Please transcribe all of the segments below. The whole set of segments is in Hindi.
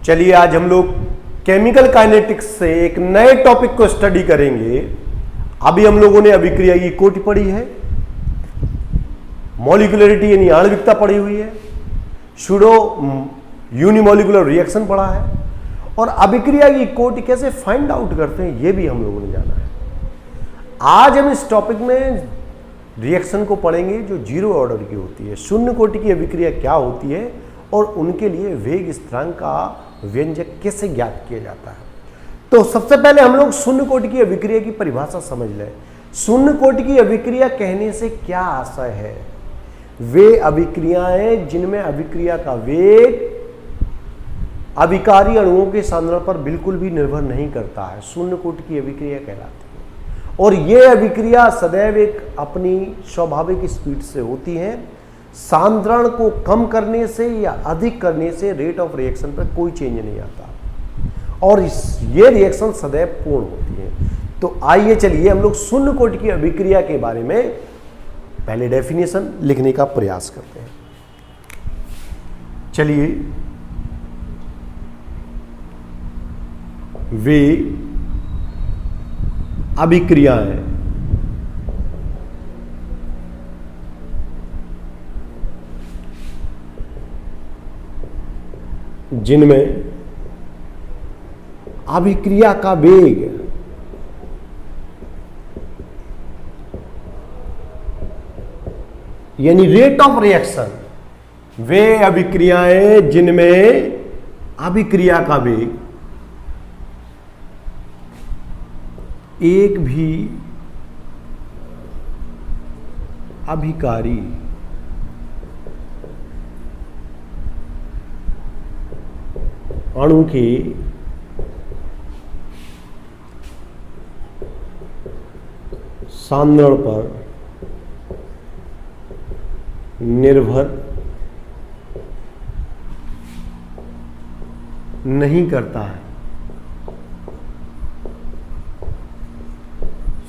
चलिए आज हम लोग केमिकल काइनेटिक्स से एक नए टॉपिक को स्टडी करेंगे। अभी हम लोगों ने अभिक्रिया की कोटि पढ़ी है, मॉलिक्यूलरिटी यानी आणविकता पढ़ी हुई है, सूडो यूनिमॉलिक्यूलर रिएक्शन पढ़ा है और अभिक्रिया की कोटि कैसे फाइंड आउट करते हैं ये भी हम लोगों ने जाना है। आज हम इस टॉपिक में रिएक्शन को पढ़ेंगे जो जीरो ऑर्डर की होती है। शून्य कोटि की अभिक्रिया क्या होती है और उनके लिए वेग स्थिरांक का व्यंजक कैसे ज्ञात किया जाता है। तो सबसे पहले हम लोग शून्य कोटि की अभिक्रिया की परिभाषा समझ लें। शून्य कोटि की अभिक्रिया कहने से क्या आशय है? वे अभिक्रियाएं जिनमें अभिक्रिया का वेग अभिकारी अणुओं के सांद्रण पर बिल्कुल भी निर्भर नहीं करता है, शून्य कोटि की अभिक्रिया कहलाती है। और ये अभिक्रिया सदैव एक अपनी स्वाभाविक स्पीड से होती है। सांद्रण को कम करने से या अधिक करने से रेट ऑफ रिएक्शन पर कोई चेंज नहीं आता और ये रिएक्शन सदैव पूर्ण होती है। तो आइए चलिए हम लोग शून्य कोटि की अभिक्रिया के बारे में पहले डेफिनेशन लिखने का प्रयास करते हैं। चलिए, वे अभिक्रियाएं जिनमें अभिक्रिया का वेग यानी रेट ऑफ रिएक्शन, वे अभिक्रियाएं जिनमें अभिक्रिया का वेग एक भी अभिकारी अणु के सांद्रण पर निर्भर नहीं करता है।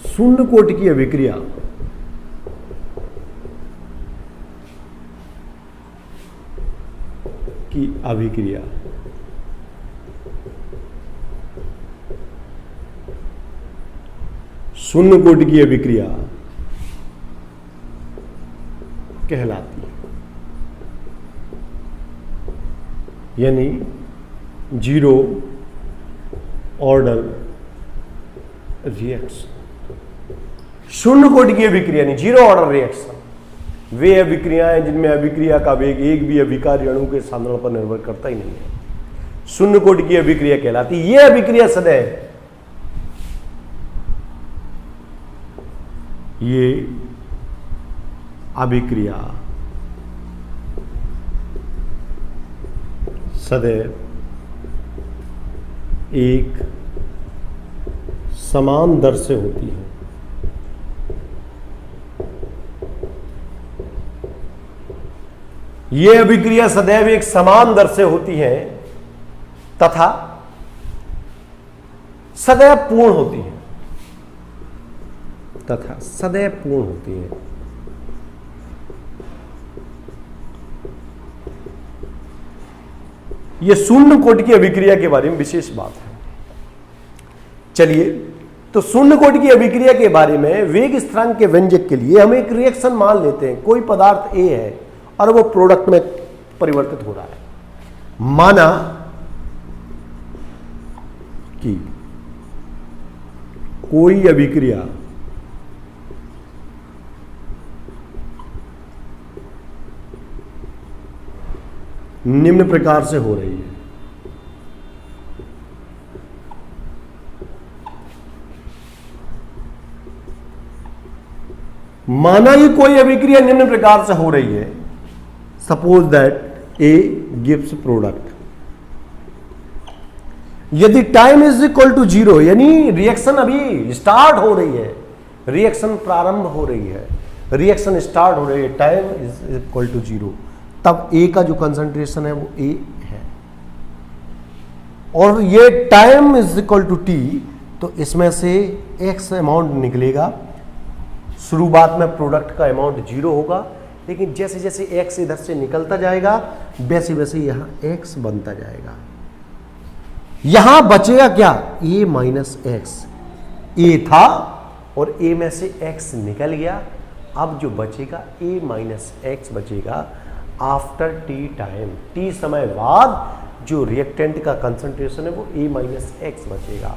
शून्य कोटि की अभिक्रिया शून्य कोटि की अभिक्रिया कहलाती है, यानी जीरो ऑर्डर रिएक्शन। शून्य कोटि की अभिक्रिया यानी जीरो ऑर्डर रिएक्शन वे अभिक्रियाएं जिनमें अभिक्रिया का वेग एक भी अभिकारी अणु के सांद्रण पर निर्भर करता ही नहीं है, शून्य कोटि की अभिक्रिया कहलाती है। यह अभिक्रिया सदैव ये अभिक्रिया सदैव एक समान दर से होती है। यह अभिक्रिया सदैव एक समान दर से होती है तथा सदैव पूर्ण होती है यह शून्य कोटि की अभिक्रिया के बारे में विशेष बात है। चलिए, तो शून्य कोटि की अभिक्रिया के बारे में वेग स्थिरांक के व्यंजक के लिए हम एक रिएक्शन मान लेते हैं। कोई पदार्थ ए है और वो प्रोडक्ट में परिवर्तित हो रहा है। माना कि कोई अभिक्रिया निम्न प्रकार से हो रही है। माना ही कोई अभिक्रिया निम्न प्रकार से हो रही है। Suppose that A gives product. यदि time is equal to zero यानी रिएक्शन अभी स्टार्ट हो रही है, रिएक्शन प्रारंभ हो रही है, रिएक्शन स्टार्ट हो रही है, time is equal to zero, तब ए का जो कंसंट्रेशन है वो ए है और ये time is equal to t, तो इसमें से एक्स अमाउंट निकलेगा। शुरुआत में प्रोडक्ट का अमाउंट जीरो होगा, लेकिन जैसे जैसे एक्स इधर से निकलता जाएगा वैसे वैसे यहाँ एक्स बनता जाएगा। यहां बचेगा क्या, a माइनस एक्स। ए था और a में से x निकल गया, अब जो बचेगा a माइनस एक्स बचेगा आफ्टर t टाइम, t समय बाद जो रिएक्टेंट का कंसंट्रेशन है वो a माइनस एक्स बचेगा।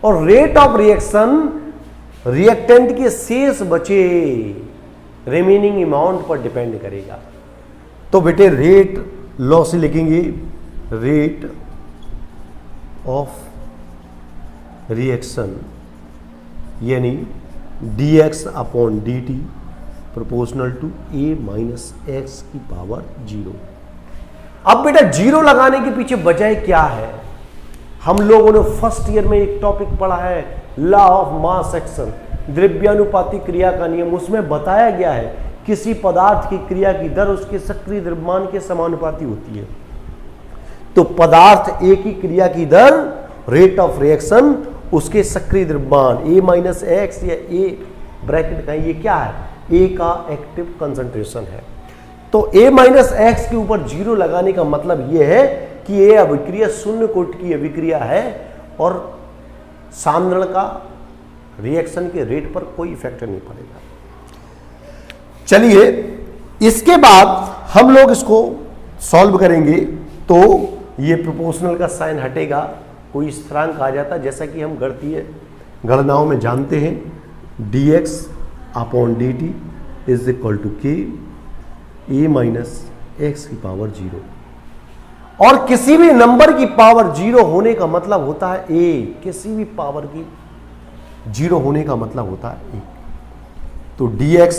और रेट ऑफ रिएक्शन रिएक्टेंट के शेष बचे रिमेनिंग अमाउंट पर डिपेंड करेगा। तो बेटे रेट लॉ से लिखेंगे, रेट ऑफ रिएक्शन यानी dx upon dt proportional to a minus x की पावर 0। अब बेटा जीरो लगाने के पीछे वजह क्या है, हम लोगों ने फर्स्ट ईयर में एक टॉपिक पढ़ा है लॉ ऑफ मास एक्शन, द्रव्यानुपातिक क्रिया का नियम। उसमें बताया गया है किसी पदार्थ की क्रिया की दर उसके सक्रिय द्रव्यमान के समानुपाती होती है। तो पदार्थ ए की क्रिया की दर रेट ऑफ रिएक्शन उसके सक्रिय द्रव्यमान a माइनस एक्स या a ब्रैकेट का, ये क्या है, a का एक्टिव कंसंट्रेशन है। तो a माइनस एक्स के ऊपर जीरो लगाने का मतलब यह है कि ये अभिक्रिया शून्य कोट की अभिक्रिया है और सांद्रण का रिएक्शन के रेट पर कोई इफेक्ट नहीं पड़ेगा। चलिए इसके बाद हम लोग इसको सॉल्व करेंगे तो ये प्रोपोर्शनल का साइन हटेगा, कोई स्थिरांक आ जाता, जैसा कि हम गणितीय गणनाओं में जानते हैं dx upon dt is equal to k a minus x की पावर 0। और किसी भी नंबर की पावर 0 होने का मतलब होता है a, किसी भी पावर की 0 होने का मतलब होता है a। तो dx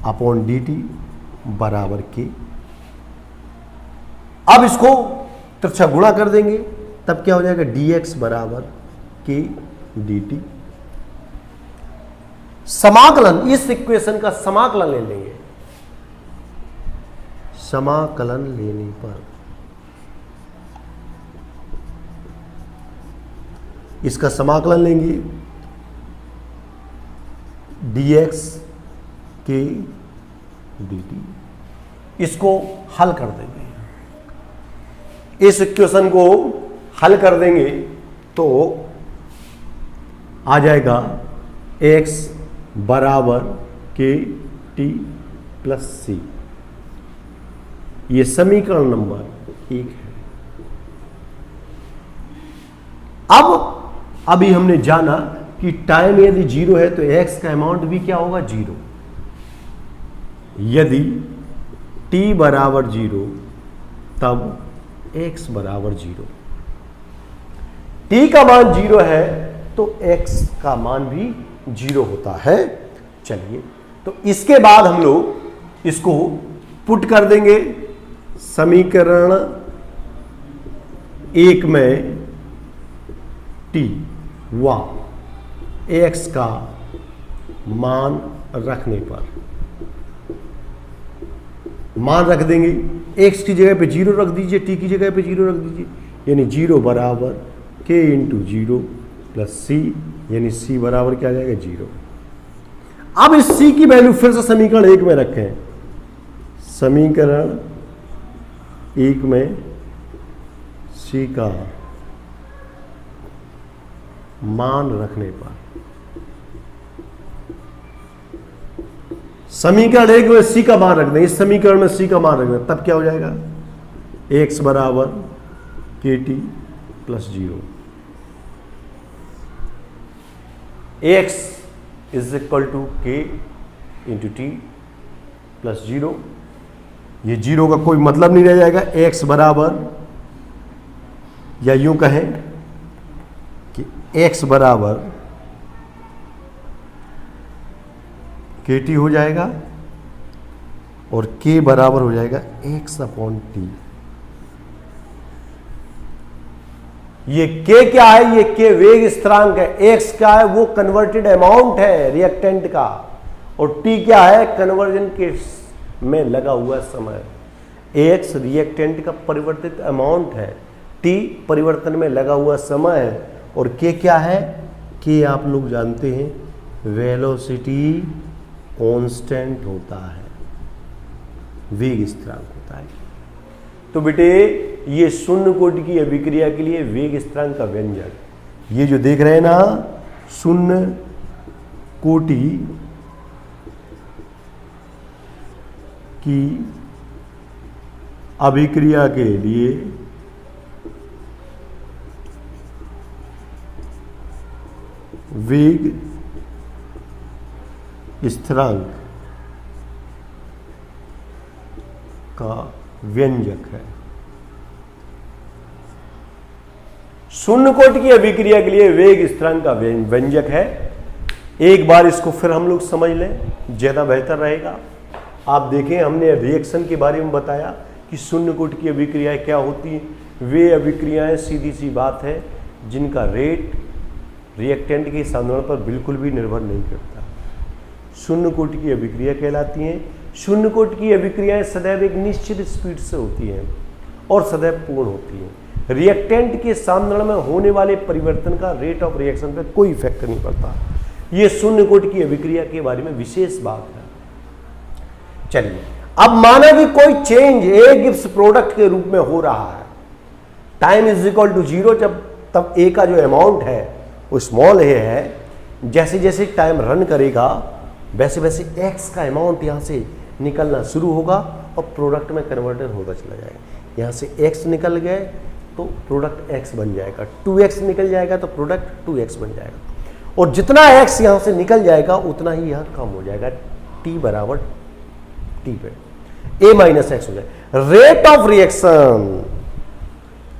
अपॉन dt बराबर k। अब इसको तिरछा गुणा कर देंगे तब क्या हो जाएगा, dx बराबर k dt। समाकलन, इस इक्वेशन का समाकलन ले लेंगे, समाकलन लेने पर इसका समाकलन लेंगे dx k dt, इसको हल कर देंगे। इस इक्वेशन को हल कर देंगे तो आ जाएगा x बराबर के टी प्लस सी। ये समीकरण नंबर 1 है। अब अभी हमने जाना कि टाइम यदि 0 है तो x का अमाउंट भी क्या होगा, 0। यदि t बराबर 0 तब x बराबर 0। t का मान 0 है तो x का मान भी 0 होता है। चलिए तो इसके बाद हम लोग इसको पुट कर देंगे समीकरण 1 में t व x का मान रखने पर, मान रख देंगे, x की जगह पे 0 रख दीजिए, t की जगह पे 0 रख दीजिए, यानी 0 बराबर k इंटू 0 प्लस सी, यानी c बराबर क्या आ जाएगा, 0। अब इस c की वैल्यू फिर से समीकरण 1 में रखें, समीकरण 1 में c का मान रखने पर, समीकरण 1 में c का मान रख दें, इस समीकरण में c का मान रख दें, तब क्या हो जाएगा, x बराबर k t plus 0, x is equal to k into t plus 0। ये 0 का कोई मतलब नहीं रह जाएगा, x बराबर, या यूं कहें कि x बराबर के टी हो जाएगा और k बराबर हो जाएगा x अपॉन टी। ये k क्या है, ये k वेग स्थिरांक है, x क्या है, वो कन्वर्टेड अमाउंट है रिएक्टेंट का, और t क्या है, कन्वर्जन के में लगा हुआ समय। x रिएक्टेंट का परिवर्तित अमाउंट है, t परिवर्तन में लगा हुआ समय है, और k क्या है, k आप लोग जानते हैं वेलोसिटी कांस्टेंट होता है, वेग स्थिरांक होता है। तो बेटे ये शून्य कोटि की अभिक्रिया के लिए वेग स्थिरांक का व्यंजक, ये जो देख रहे हैं ना, शून्य कोटि की अभिक्रिया के लिए वेग स्थिरांक का व्यंजक है। शून्य कोटि की अभिक्रिया के लिए वेग स्थिरांक का व्यंजक है। एक बार इसको फिर हम लोग समझ लें, ज्यादा बेहतर रहेगा। आप देखें, हमने रिएक्शन के बारे में बताया कि शून्य कोटि की अभिक्रियाएं क्या होती हैं। वे अभिक्रियाएं सीधी सी बात है जिनका रेट रिएक्टेंट के सांद्रण पर बिल्कुल भी निर्भर नहीं करता, शून्य कोटि की अभिक्रिया कहलाती हैं। शून्य कोटि की अभिक्रियाएं सदैव एक निश्चित स्पीड से होती हैं और सदैव पूर्ण होती हैं। रिएक्टेंट के सांद्रण में होने वाले परिवर्तन का रेट ऑफ रिएक्शन पर कोई इफेक्ट नहीं पड़ता। यह शून्य कोटि की अभिक्रिया के बारे में विशेष बात है। चलिए, अब माना कि कोई चेंज ए गिब्स प्रोडक्ट के रूप में हो रहा है, टाइम इज इक्वल टू 0, जब तब ए का जो अमाउंट है वो स्मॉल ए है। जैसे जैसे टाइम रन करेगा वैसे वैसे एक्स का अमाउंट यहाँ से निकलना शुरू होगा और प्रोडक्ट में कन्वर्टर होता चला जाएगा। यहाँ से एक्स निकल गए तो प्रोडक्ट एक्स बन जाएगा, 2x निकल जाएगा तो प्रोडक्ट 2x बन जाएगा, और जितना एक्स यहाँ से निकल जाएगा उतना ही यहाँ कम हो जाएगा, t बराबर t पे a माइनस एक्स हो जाएगा। रेट ऑफ रिएक्शन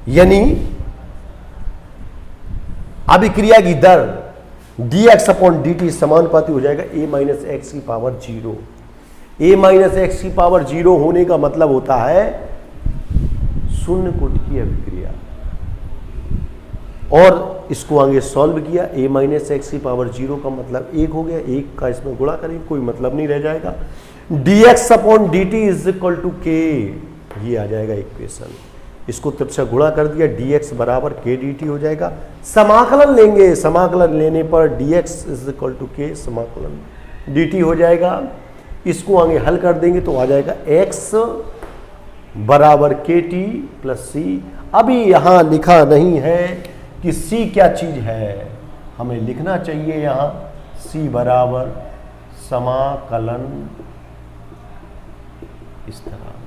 यानी अभिक्रिया की दर dx अपॉन dt समानुपाती हो जाएगा a माइनस एक्स की पावर 0। a माइनस एक्स की पावर 0 होने का मतलब होता है शून्य कोटि की अभिक्रिया। और इसको आगे सॉल्व किया, a माइनस एक्स की पावर 0 का मतलब 1 हो गया, 1 का इसमें गुणा करेंगे कोई मतलब नहीं रह जाएगा। dx upon dt is equal to k, ये आ जाएगा इक्वेशन। इसको तिरछा गुणा कर दिया, dx बराबर k dt हो जाएगा। समाकलन लेंगे, समाकलन लेने पर dx is equal to k समाकलन dt हो जाएगा। इसको आगे हल कर देंगे तो आ जाएगा x बराबर kt प्लस c। अभी यहां लिखा नहीं है कि c क्या चीज है, हमें लिखना चाहिए यहां c बराबर समाकलन स्थिरांक।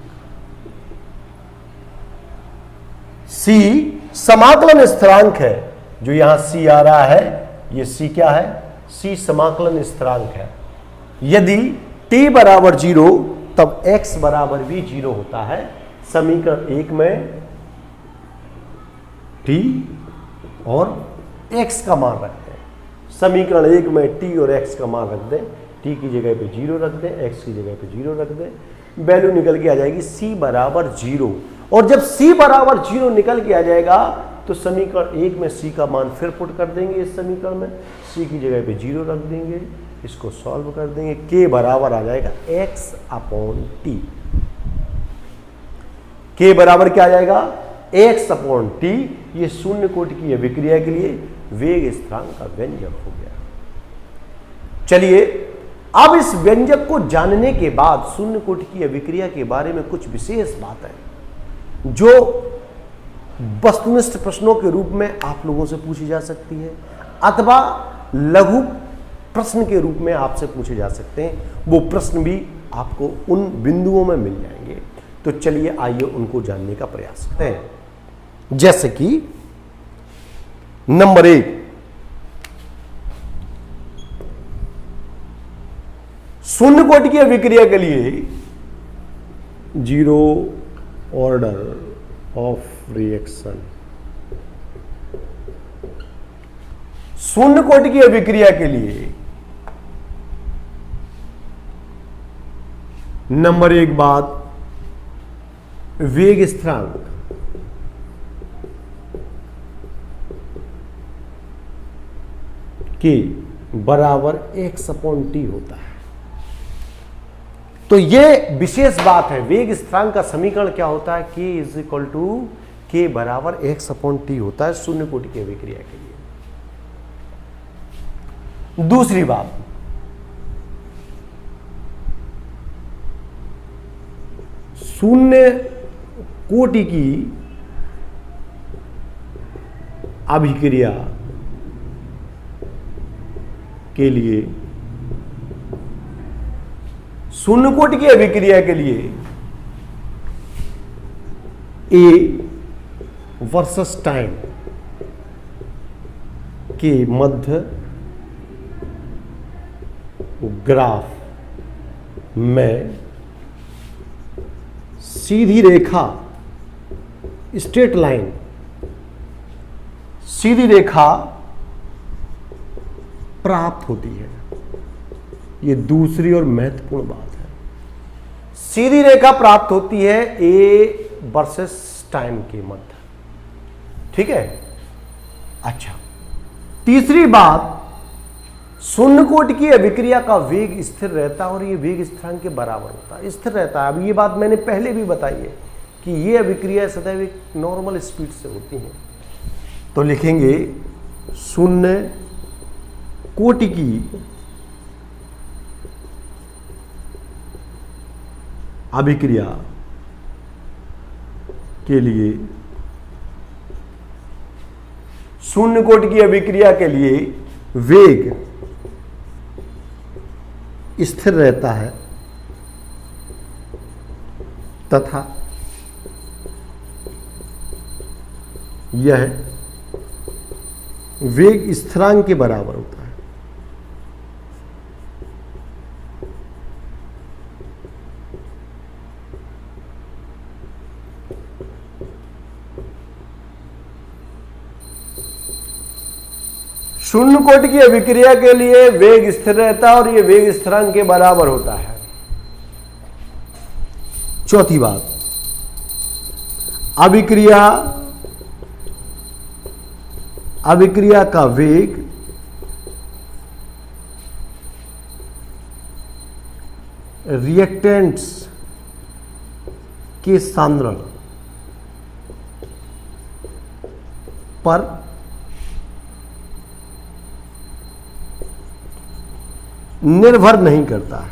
c समाकलन स्थिरांक है, जो यहां c आ रहा है, ये c क्या है, c समाकलन स्थिरांक है। यदि t बराबर 0 तब x बराबर भी 0 होता है। समीकरण 1 में t और x का मान रखते हैं, समीकरण 1 में t और x का मान रख दें, t की जगह पे 0 रख दें, x की जगह पे 0 रख दें, वैल्यू निकल के आ जाएगी c बराबर 0। और जब c बराबर 0 निकल के आ जाएगा तो समीकरण 1 में c का मान फिर पुट कर देंगे, इस समीकरण में c की जगह पे 0 रख देंगे, इसको सॉल्व कर देंगे, k बराबर आ जाएगा x अपॉन t। k बराबर क्या आ जाएगा, x अपॉन t। ये शून्य कोटि की अभिक्रिया के लिए वेग स्थिरांक का व्यंजक हो गया। चलिए, अब इस व्यंजक को जानने के बाद शून्य कोटि की अभिक्रिया के बारे में कुछ विशेष बातें जो वस्तुनिष्ठ प्रश्नों के रूप में आप लोगों से पूछी जा सकती है अथवा लघु प्रश्न के रूप में आपसे पूछे जा सकते हैं, वो प्रश्न भी आपको उन बिंदुओं में मिल जाएंगे। तो चलिए आइए उनको जानने का प्रयास करते हैं। जैसे कि नंबर 1, शून्य कोटि की अभिक्रिया के लिए जीरो ऑर्डर ऑफ रिएक्शन, शून्य कोटि की अभिक्रिया के लिए नंबर 1 बात, वेग स्थिरांक के बराबर x अपॉन टी होता है। तो यह विशेष बात है, वेग स्थिरांक का समीकरण क्या होता है, k इज इक्वल टू के बराबर x अपॉन टी होता है शून्य कोटि की अभिक्रिया के लिए। दूसरी बात, शून्य कोटि की अभिक्रिया के लिए, शून्य कोटि की अभिक्रिया के लिए ए वर्सेस टाइम के मध्य ग्राफ में सीधी रेखा, स्ट्रेट लाइन, सीधी रेखा प्राप्त होती है। यह दूसरी और महत्वपूर्ण बात है। सीधी रेखा प्राप्त होती है ए वर्सेस टाइम के मध्य। ठीक है। अच्छा, तीसरी बात, शून्य कोटि की अभिक्रिया का वेग स्थिर रहता है और यह वेग स्थिरांक के बराबर होता है, स्थिर रहता है। अब ये बात मैंने पहले भी बताई है कि ये अभिक्रिया सदैव एक नॉर्मल स्पीड से होती है। तो लिखेंगे शून्य कोटि की अभिक्रिया के लिए, शून्य कोटि की अभिक्रिया के लिए वेग स्थिर रहता है तथा यह वेग स्थिरांक के बराबर होता है। शून्य कोटि की अभिक्रिया के लिए वेग स्थिर रहता है और यह वेग स्थिरांक के बराबर होता है। चौथी बात, अभिक्रिया का वेग रिएक्टेंट्स के सांद्रण पर निर्भर नहीं करता है।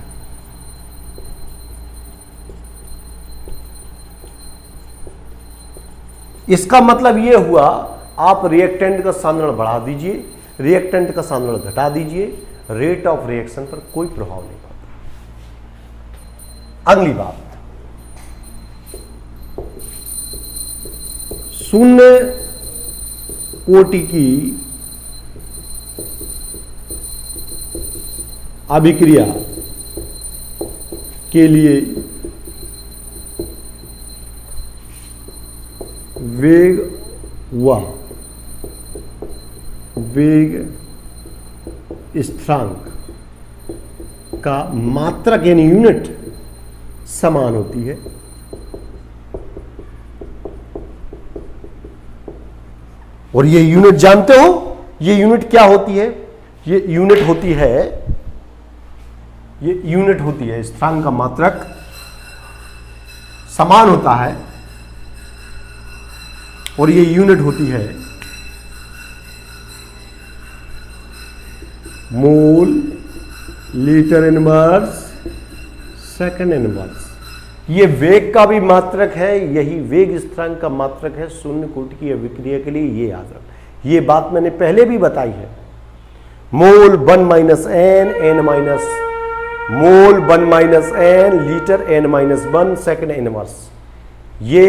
इसका मतलब यह हुआ, आप रिएक्टेंट का सांद्रण बढ़ा दीजिए, रिएक्टेंट का सांद्रण घटा दीजिए, रेट ऑफ रिएक्शन पर कोई प्रभाव नहीं पड़ता। अगली बात, शून्य कोटि की अभिक्रिया के लिए वेग व वेग स्थिरांक का मात्रक यानी यूनिट समान होती है। और ये यूनिट जानते हो, ये यूनिट क्या होती है? ये यूनिट होती है, ये यूनिट होती है, स्थिरांक का मात्रक समान होता है और ये यूनिट होती है mole litre inverse second inverse. ये वेग का भी मात्रक है, यही वेग स्थिरांक का मात्रक है शून्य कोटि की अभिक्रिया के लिए। ये याद रख, ये बात मैंने पहले भी बताई है। Mole 1 minus n, n minus mole 1 minus n, litre n minus 1 second inverse. ये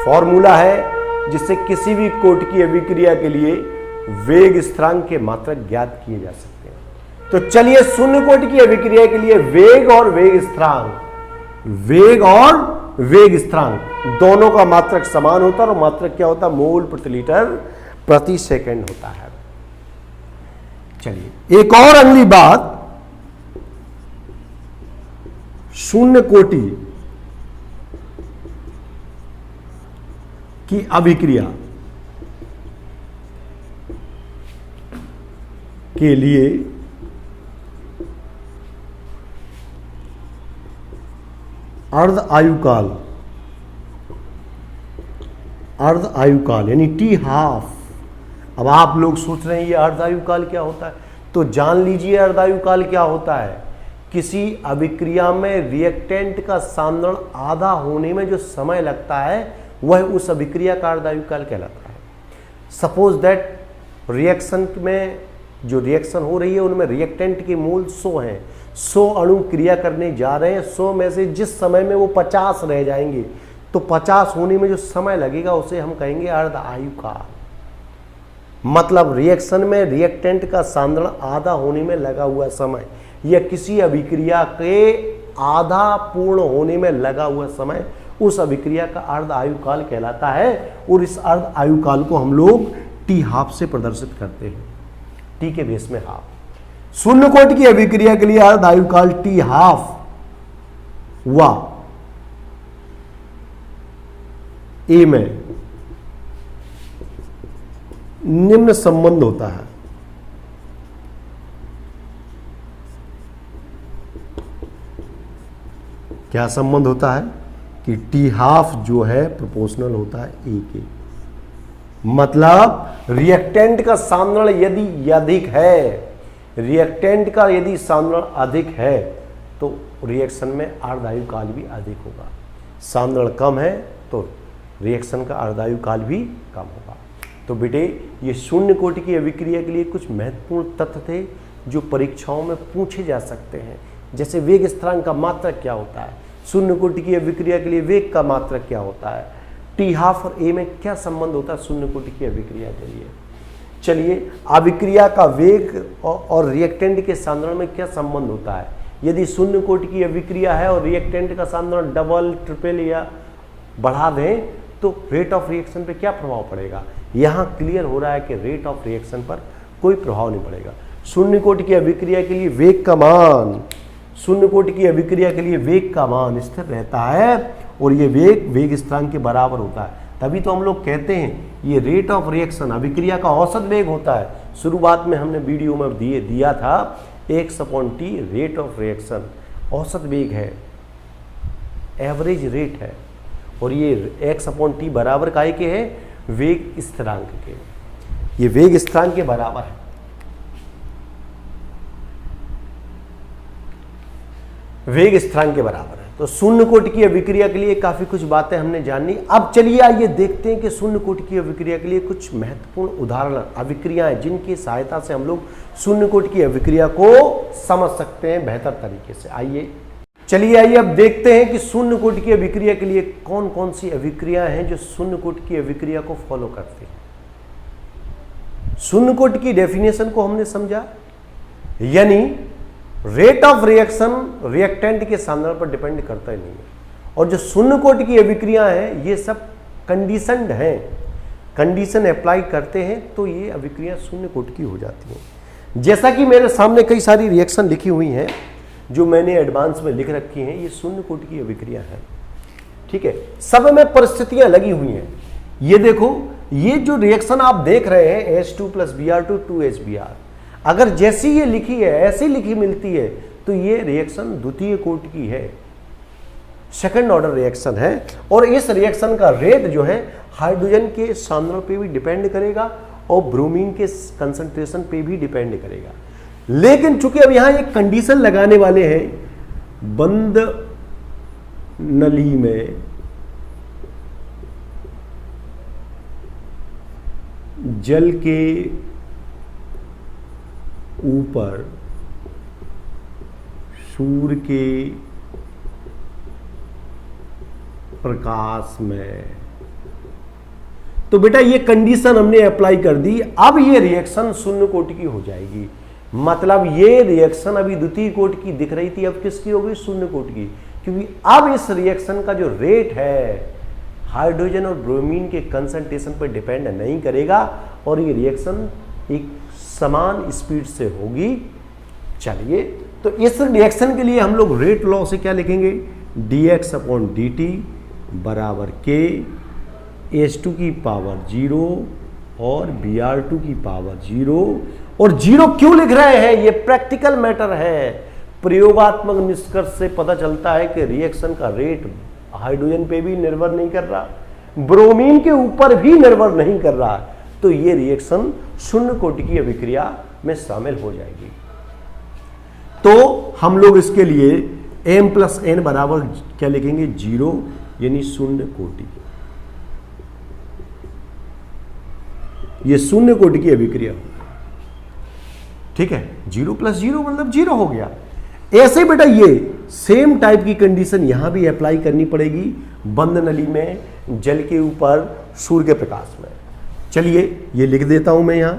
फॉर्मूला है जिससे किसी भी कोटि की अभिक्रिया के लिए वेग स्थिरांक के मात्रक ज्ञात किए जा सकते हैं। तो चलिए, शून्य कोटि की अभिक्रिया के लिए वेग और वेग स्थिरांक, वेग और वेग स्थिरांक दोनों का मात्रक समान होता है और मात्रक क्या होता है? मोल प्रति लीटर प्रति सेकंड होता है। चलिए, एक और अगली बात, शून्य कोटि की अभिक्रिया के लिए अर्ध आयुकाल, अर्ध आयुकाल यानी टी हाफ। अब आप लोग सोच रहे हैं ये अर्ध आयुकाल क्या होता है, तो जान लीजिए अर्ध आयुकाल क्या होता है। किसी अभिक्रिया में रिएक्टेंट का सांद्रण आधा होने में जो समय लगता है वह उस अभिक्रिया का अर्ध आयुकाल कहलाता है। सपोज दैट रिएक्शन में जो रिएक्शन हो रही है उनमें रिएक्टेंट के मोल 100 हैं, 100 अणु क्रिया करने जा रहे हैं, 100 में से जिस समय में वो 50 रह जाएंगे तो 50 होने में जो समय लगेगा उसे हम कहेंगे अर्ध आयु काल। मतलब रिएक्शन में रिएक्टेंट का सांद्रण आधा होने में लगा हुआ समय या किसी अभिक्रिया के आधा पूर्ण होने में लगा हुआ समय उस अभिक्रिया का अर्ध आयु काल कहलाता है। और इस अर्ध आयु काल को हम लोग टी हाफ से प्रदर्शित करते हैं, टी के बेस में हाफ। शून्य कोटि की अभिक्रिया के लिए अर्ध आयु काल टी हाफ हुआ ए में निम्न संबंध होता है। क्या संबंध होता है कि टी हाफ जो है प्रोपोर्शनल होता है ए के। मतलब रिएक्टेंट का सांद्रण यदि अधिक है, रिएक्टेंट का यदि सांद्रण अधिक है तो रिएक्शन में अर्ध आयु काल भी अधिक होगा। सांद्रण कम है तो रिएक्शन का अर्ध आयु काल भी कम होगा। तो बेटे ये शून्य कोटि की अभिक्रिया के लिए कुछ महत्वपूर्ण तथ्य थे जो परीक्षाओं में पूछे जा सकते हैं। जैसे वेग स्थिरांक का मात्रक क्या होता है, शून्य कोटि की अभिक्रिया के लिए वेग का मात्रक क्या होता है, टी हाफ और ए में क्या संबंध होता है शून्य कोटि की अभिक्रिया के लिए। चलिए अभिक्रिया का वेग और रिएक्टेंट के सांद्रण में क्या संबंध होता है। यदि शून्य कोटि की अभिक्रिया है और रिएक्टेंट का सांद्रण डबल ट्रिपल या बढ़ा दें तो रेट ऑफ रिएक्शन पे क्या प्रभाव पड़ेगा। यहाँ क्लियर हो रहा है कि रेट ऑफ रिएक्शन पर कोई प्रभाव नहीं पड़ेगा। शून्य कोटि की अभिक्रिया के लिए वेग का मान, शून्य कोटि की अभिक्रिया के लिए वेग का मान स्थिर रहता है और ये वेग स्थिरांक के बराबर होता है। तभी तो हम लोग कहते हैं ये रेट ऑफ रिएक्शन अभिक्रिया का औसत वेग होता है। शुरुआत में हमने वीडियो में दिया था x/t रेट ऑफ रिएक्शन औसत वेग है, एवरेज रेट है और ये x/t बराबर काय के है, वेग स्थिरांक के। ये वेग स्थिरांक के बराबर है। वेग स्थिरांक के बराबर है। तो शून्य कोटि की अभिक्रिया के लिए काफी कुछ बातें हमने जानी। अब चलिए आइए देखते हैं कि शून्य कोटि की अभिक्रिया के लिए कुछ महत्वपूर्ण उदाहरण अभिक्रियाएं जिनकी सहायता से हम लोग शून्य कोटि की अभिक्रिया को समझ सकते हैं बेहतर तरीके से। आइए अब देखते हैं कि शून्य कोटि की अभिक्रिया के लिए कौन कौन सी अभिक्रियाएं हैं जो शून्य कोटि की अभिक्रिया को फॉलो करती हैं। शून्य कोटि की डेफिनेशन को हमने समझा, यानी रेट ऑफ रिएक्शन रिएक्टेंट के सांद्रण पर डिपेंड करता ही नहीं है। और जो शून्य कोटि की अभिक्रिया है ये सब कंडीशनड हैं, कंडीशन अप्लाई करते हैं तो ये अभिक्रिया शून्य कोटि की हो जाती है। जैसा कि मेरे सामने कई सारी रिएक्शन लिखी हुई हैं जो मैंने एडवांस में लिख रखी हैं, ये शून्य कोटि की अभिक्रिया है। ठीक है, सब में परिस्थितियां लगी हुई हैं। ये देखो, ये जो रिएक्शन आप देख रहे हैं H2 + Br2 2HBr, अगर जैसी ये लिखी है ऐसी लिखी मिलती है तो ये रिएक्शन द्वितीय कोटि की है, सेकंड ऑर्डर रिएक्शन है। और इस रिएक्शन का रेट जो है हाइड्रोजन के सांद्रण पे भी डिपेंड करेगा और ब्रोमीन के कंसंट्रेशन पे भी डिपेंड करेगा। लेकिन चूंकि अब यहां एक कंडीशन लगाने वाले हैं, बंद नली में जल के ऊपर सूर्य के प्रकाश में, तो बेटा ये कंडीशन हमने अप्लाई कर दी। अब ये रिएक्शन शून्य कोटि की हो जाएगी। मतलब ये रिएक्शन अभी द्वितीय कोटि की दिख रही थी, अब किसकी हो गई, शून्य कोटि की। क्योंकि अब इस रिएक्शन का जो रेट है हाइड्रोजन और ब्रोमीन के कंसंट्रेशन पर डिपेंड नहीं करेगा और ये रिएक्शन एक समान स्पीड से होगी। चलिए, तो इस रिएक्शन के लिए हम लोग रेट लॉ से क्या लिखेंगे, dx/dt बराबर k H2 की पावर 0 और Br2 की पावर 0। और 0 क्यों लिख रहे हैं, ये प्रैक्टिकल मैटर है। प्रयोगात्मक निष्कर्ष से पता चलता है कि रिएक्शन का रेट हाइड्रोजन पे भी निर्भर नहीं कर रहा, ब्रोमीन के ऊपर भी निर्भर नहीं कर रहा, तो ये रिएक्शन शून्य कोटि की अभिक्रिया में शामिल हो जाएगी। तो हम लोग इसके लिए m + n बराबर क्या लिखेंगे, 0, यानी शून्य कोटि। ये शून्य कोटि की अभिक्रिया होगी। ठीक है, 0 + 0 मतलब 0 हो गया। ऐसे बेटा ये सेम टाइप की कंडीशन यहां भी अप्लाई करनी पड़ेगी बंद नली में, जल के ऊपर, सूर्य के प्रकाश में। चलिए ये लिख देता हूं मैं यहां,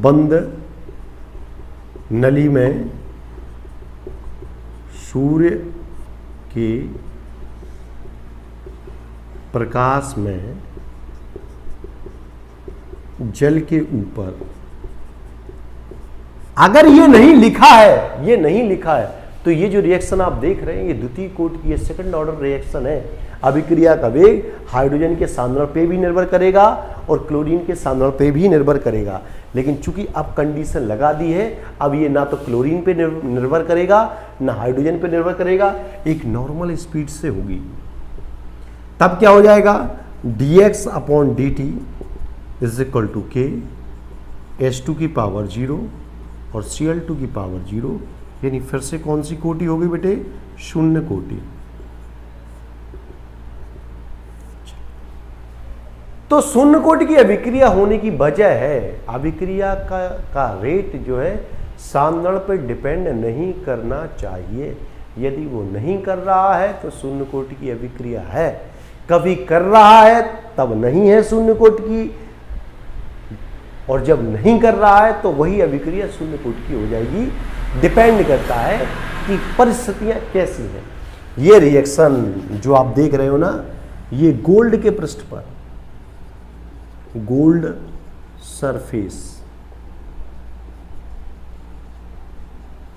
बंद नली में सूर्य के प्रकाश में जल के ऊपर। अगर ये नहीं लिखा है, ये नहीं लिखा है, तो ये जो रिएक्शन आप देख रहे हैं ये द्वितीय कोटि की सेकंड ऑर्डर रिएक्शन है। अभिक्रिया का वेग हाइड्रोजन के सांद्रण पे भी निर्भर करेगा और क्लोरीन के सांद्रण पे भी निर्भर करेगा। लेकिन चूंकि अब कंडीशन लगा दी है, अब ये ना तो क्लोरीन पे निर्भर करेगा ना हाइड्रोजन पे निर्भर करेगा, एक नॉर्मल स्पीड से होगी। तब क्या हो जाएगा, dx/dt = k H2 की पावर 0 और Cl2 की पावर 0, यानी फिर से कौन सी कोटि होगी बेटे, शून्य कोटि। तो शून्य कोटि की अभिक्रिया होने की वजह है अभिक्रिया का रेट जो है सांद्रण पर डिपेंड नहीं करना चाहिए। यदि वो नहीं कर रहा है तो शून्य कोटि की अभिक्रिया है, कभी कर रहा है तब नहीं है शून्य कोटि की, और जब नहीं कर रहा है तो वही अभिक्रिया शून्य कोटि की हो जाएगी। डिपेंड करता है कि परिस्थितियां कैसी हैं। ये रिएक्शन जो आप देख रहे हो ना, ये गोल्ड के पृष्ठ पर, गोल्ड सरफेस,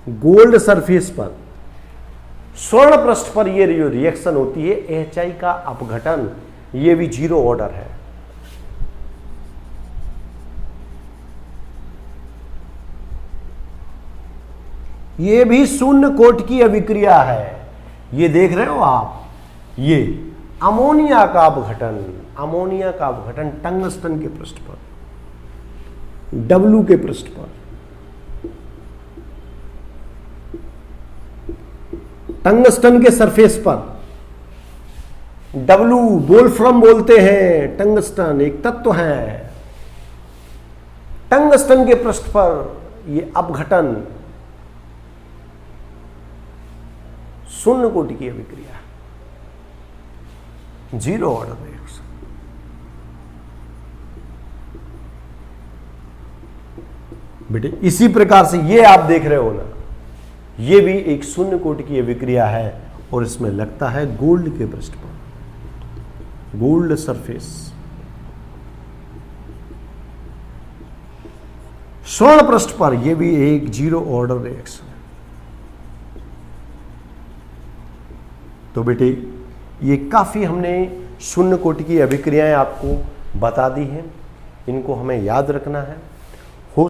गोल्ड सरफेस पर स्वर्ण पृष्ठ पर ये जो रिएक्शन होती है HI का अपघटन, ये भी 0 ऑर्डर है। ये भी शून्य कोटि की अभिक्रिया है। ये देख रहे हो आप, ये अमोनिया का अपघटन, अमोनिया का अपघटन टंगस्टन के पृष्ठ पर, W के पृष्ठ पर, टंगस्टन के सरफेस पर। W वोल्फ्रम बोलते हैं, टंगस्टन एक तत्व है। टंगस्टन के पृष्ठ पर ये अपघटन शून्य कोटि की अभिक्रिया, 0 ऑर्डर रिएक्शन। बेटे इसी प्रकार से ये आप देख रहे हो ना, ये भी एक शून्य कोटि की अभिक्रिया है और इसमें लगता है गोल्ड के पृष्ठ पर, गोल्ड सरफेस। स्वर्ण पृष्ठ पर यह भी एक 0 ऑर्डर रिएक्शन है। तो बेटे ये काफी हमने शून्य कोटि की अभिक्रियाएं आपको बता दी हैं, इनको हमें याद रखना है।